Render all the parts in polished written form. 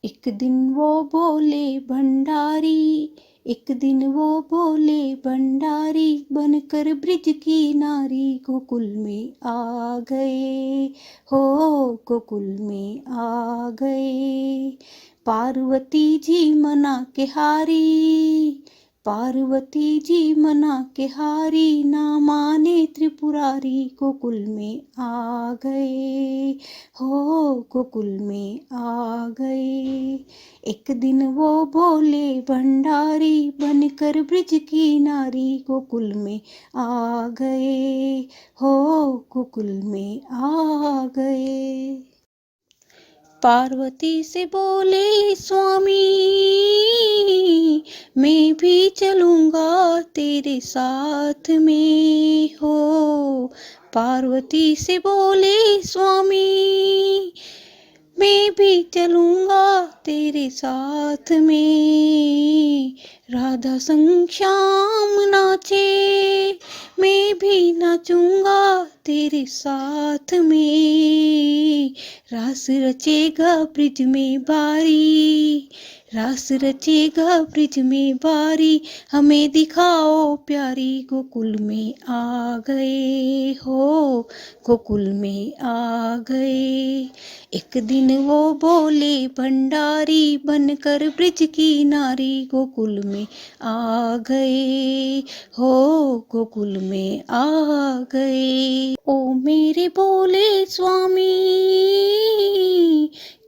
एक दिन वो बोले भंडारी, एक दिन वो बोले भंडारी, बनकर ब्रिज की नारी गोकुल में आ गए, हो गोकुल में आ गए। पार्वती जी मना के हारी, पार्वती जी मना के हारी, ना माने त्रिपुरारी गोकुल में आ गए, हो गोकुल में आ गए। एक दिन वो बोले भंडारी, बनकर ब्रिज की नारी गोकुल में आ गए, हो गोकुल में आ गए। पार्वती से बोले स्वामी, मैं भी चलूँगा तेरे साथ में, हो। पार्वती से बोले स्वामी, मैं भी चलूँगा तेरे साथ में। राधा संग श्याम नाचे, मैं भी नाचूँगा तेरे साथ में। रास रचेगा ब्रिज में बारी, रास रचेगा ब्रिज में बारी, हमें दिखाओ प्यारी गोकुल में आ गए, हो गोकुल में आ गए। एक दिन वो बोले भंडारी, बनकर ब्रिज की नारी गोकुल में आ गए, हो गोकुल में आ गए। ओ मेरे बोले स्वामी,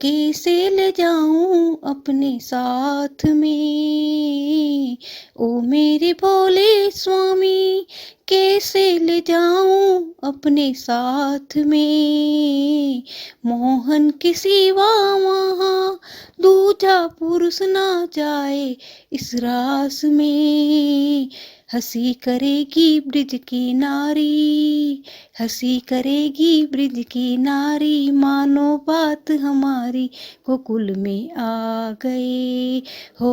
कैसे ले जाऊं अपने साथ में। ओ मेरे भोले स्वामी, कैसे ले जाऊं अपने साथ में। मोहन के सिवा वहाँ दूजा पुरुष ना जाए इस रास में। हंसी करेगी ब्रिज की नारी, हंसी करेगी ब्रिज की नारी, मानो बात हमारी गोकुल में आ गए, हो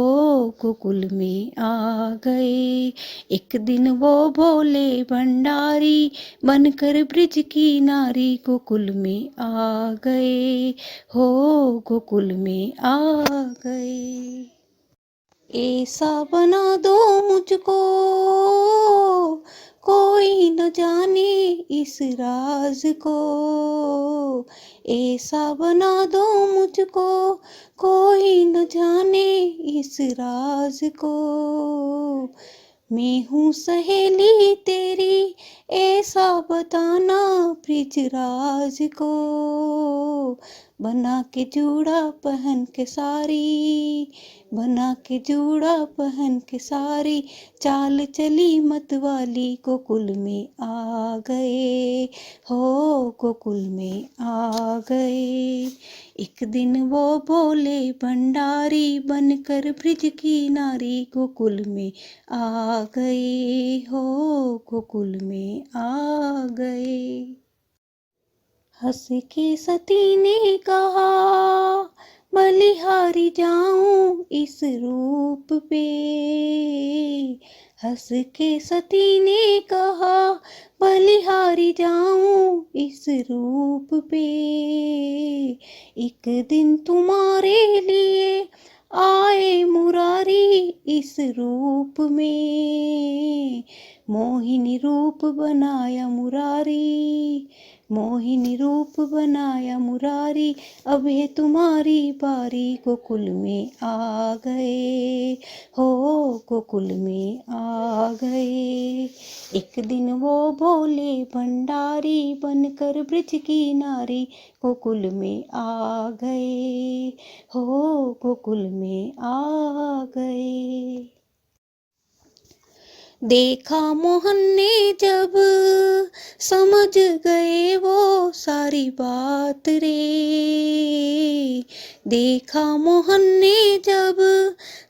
गोकुल में आ गए। एक दिन वो भोले भंडारी, बनकर ब्रिज की नारी गोकुल में आ गए, हो गोकुल में आ गए। ऐसा बना दो मुझको, कोई न जाने इस राज को। ऐसा बना दो मुझको, कोई न जाने इस राज को। मैं हूँ सहेली तेरी, ऐसा बताना ब्रिजराज को। बना के जूड़ा पहन के सारी, बना के जूड़ा पहन के सारी, चाल चली मतवाली गोकुल में आ गए, हो गोकुल में आ गए। एक दिन वो बोले भंडारी, बनकर ब्रिज की नारी गोकुल में आ गए, हो गोकुल में आ गए। हंस के सती ने कहा, बलिहारी जाऊं इस रूप पे। हंस के सती ने कहा, बलिहारी जाऊं इस रूप पे। एक दिन तुम्हारे लिए आए मुरारी इस रूप में। मोहिनी रूप बनाया मुरारी, मोहिनी रूप बनाया मुरारी, अब है तुम्हारी बारी गोकुल में आ गए, हो गोकुल में आ गए। एक दिन वो भोले भंडारी, बनकर ब्रिज की नारी गोकुल में आ गए, हो गोकुल में आ गए। देखा मोहन ने जब, समझ गए वो सारी बात रे। देखा मोहन ने जब,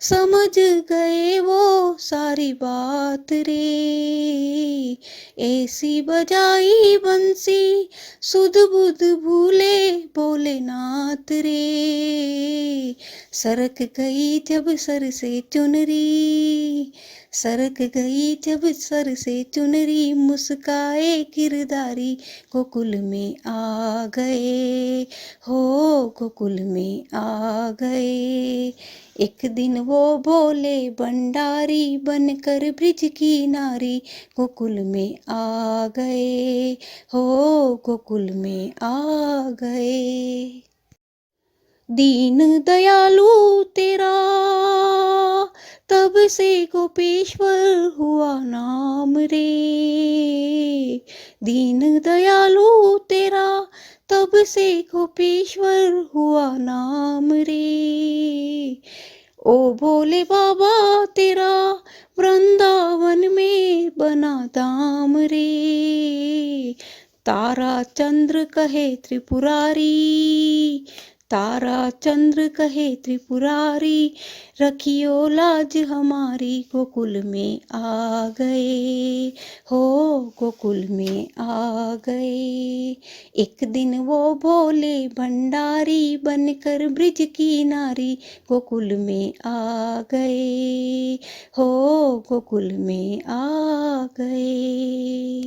समझ गए वो सारी बात रे। ऐसी बजाई बंसी, सुध बुध भूले भोलेनाथ रे। सरक गई जब सर से चुनरी, सरक गई जब सर से चुनरी, मुस्काए किरदारी गोकुल में आ गए, हो गोकुल में आ गए। एक दिन वो भोले भंडारी बनकर ब्रिज की नारी गोकुल में आ गए, हो गोकुल में आ गए। दीन दयालु तेरा तब से गोपेश्वर हुआ नाम रे, दीन दयालु तेरा तब से गोपेश्वर हुआ नाम रे। ओ भोले बाबा तेरा वृंदावन में बना धाम रे, तारा चंद्र कहे त्रिपुरारी, तारा चंद्र कहे त्रिपुरारी, रखियो लाज हमारी गोकुल में आ गए, हो गोकुल में आ गए। एक दिन वो भोले भंडारी बनकर ब्रिज की नारी गोकुल में आ गए, हो गोकुल में आ गए।